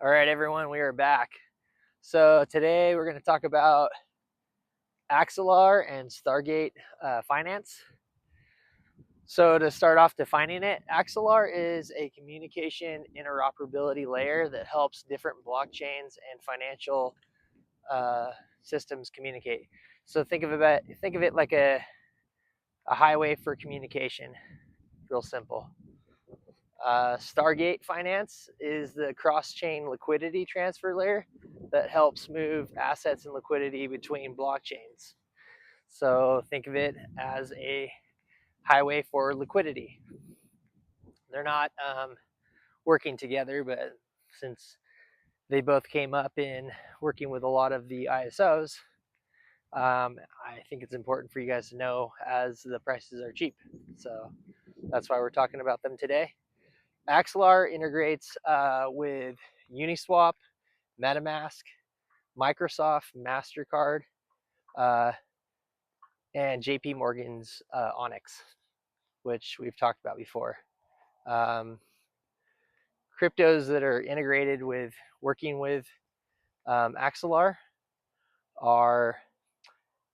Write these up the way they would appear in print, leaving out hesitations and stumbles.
All right, everyone, we are back. So today we're going to talk about Axelar and Stargate Finance. So to start off defining it, Axelar is a communication interoperability layer that helps different blockchains and financial systems communicate. So think of it like a highway for communication. Real simple. Stargate Finance is the cross-chain liquidity transfer layer that helps move assets and liquidity between blockchains. So think of it as a highway for liquidity. They're not working together, but since they both came up in working with a lot of the ISOs, I think it's important for you guys to know as the prices are cheap. So that's why we're talking about them today. Axelar integrates with Uniswap, MetaMask, Microsoft, Mastercard, and JP Morgan's Onyx, which we've talked about before. Cryptos that are integrated with working with Axelar are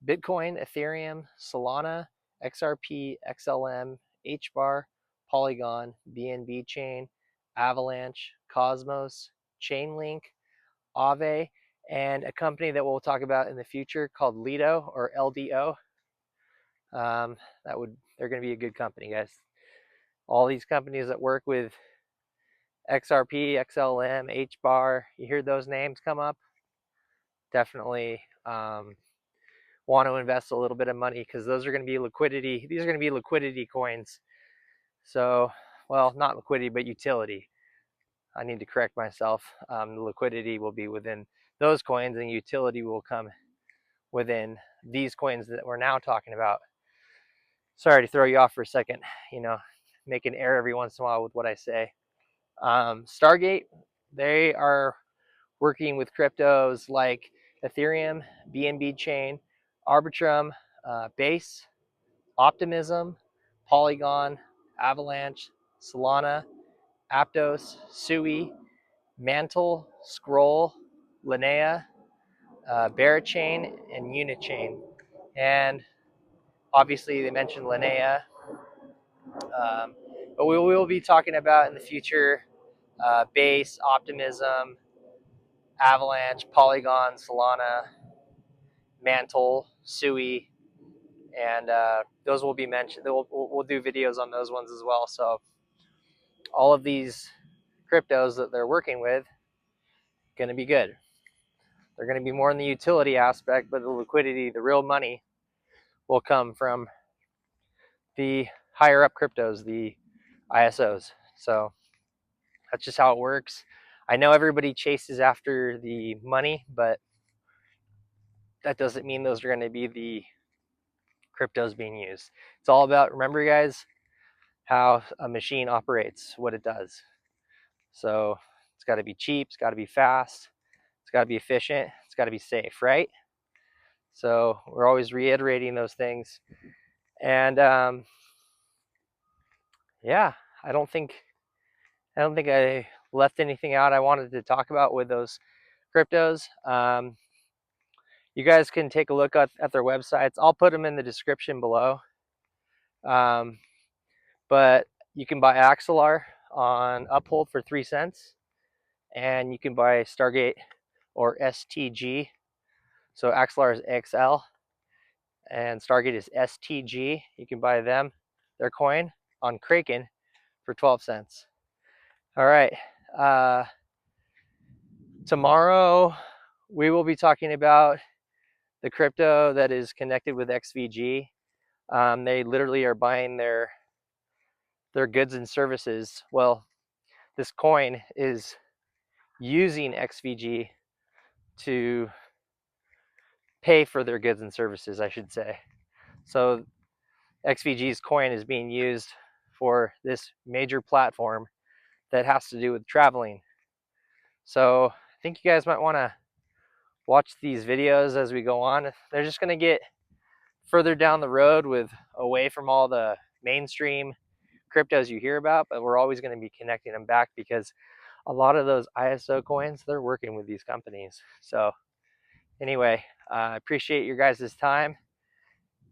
Bitcoin, Ethereum, Solana, XRP, XLM, HBAR, Polygon, BNB Chain, Avalanche, Cosmos, Chainlink, AVVE, and a company that we'll talk about in the future called Lido or LDO. They're going to be a good company, guys. All these companies that work with XRP, XLM, HBAR, you hear those names come up, definitely want to invest a little bit of money because those are going to be liquidity. These are going to be liquidity coins. So, well, not liquidity, but utility. I need to correct myself. The liquidity will be within those coins and utility will come within these coins that we're now talking about. Sorry to throw you off for a second, make an error every once in a while with what I say. Stargate, they are working with cryptos like Ethereum, BNB Chain, Arbitrum, Base, Optimism, Polygon, Avalanche, Solana, Aptos, Sui, Mantle, Scroll, Linea, Berachain, and Unichain. And obviously they mentioned Linea, but we will be talking about in the future Base, Optimism, Avalanche, Polygon, Solana, Mantle, Sui, and those will be mentioned. We'll do videos on those ones as well. So all of these cryptos that they're working with, going to be good. They're going to be more in the utility aspect, but the liquidity, the real money, will come from the higher up cryptos, the ISOs. So that's just how it works. I know everybody chases after the money, but that doesn't mean those are going to be the cryptos being used. It's all about, remember guys, how a machine operates, what it does. So it's got to be cheap, it's got to be fast, it's got to be efficient, it's got to be safe, right? So we're always reiterating those things. And yeah, I don't think I left anything out I wanted to talk about with those cryptos. You guys can take a look at their websites. I'll put them in the description below. But you can buy Axelar on Uphold for 3 cents, and you can buy Stargate or STG. So Axelar is XL, and Stargate is STG. You can buy them, their coin, on Kraken for 12 cents. All right. Tomorrow we will be talking about the crypto that is connected with XVG. They literally are buying their goods and services. Well, this coin is using XVG to pay for their goods and services, I should say. So XVG's coin is being used for this major platform that has to do with traveling. So I think you guys might want to watch these videos as we go on. They're just going to get further down the road with away from all the mainstream cryptos you hear about, but we're always going to be connecting them back because a lot of those ISO coins, they're working with these companies. So anyway, I appreciate your guys' time,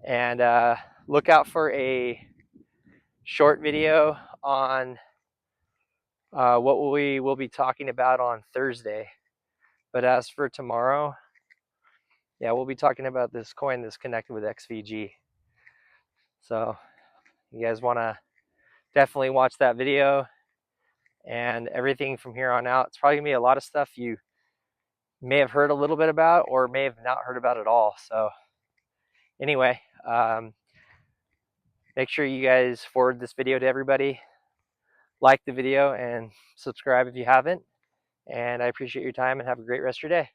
and look out for a short video on what we will be talking about on Thursday. But as for tomorrow, yeah, we'll be talking about this coin that's connected with XVG. So you guys want to definitely watch that video, and everything from here on out. It's probably gonna be a lot of stuff you may have heard a little bit about or may have not heard about at all. So anyway, make sure you guys forward this video to everybody, like the video, and subscribe if you haven't. And I appreciate your time, and have a great rest of your day.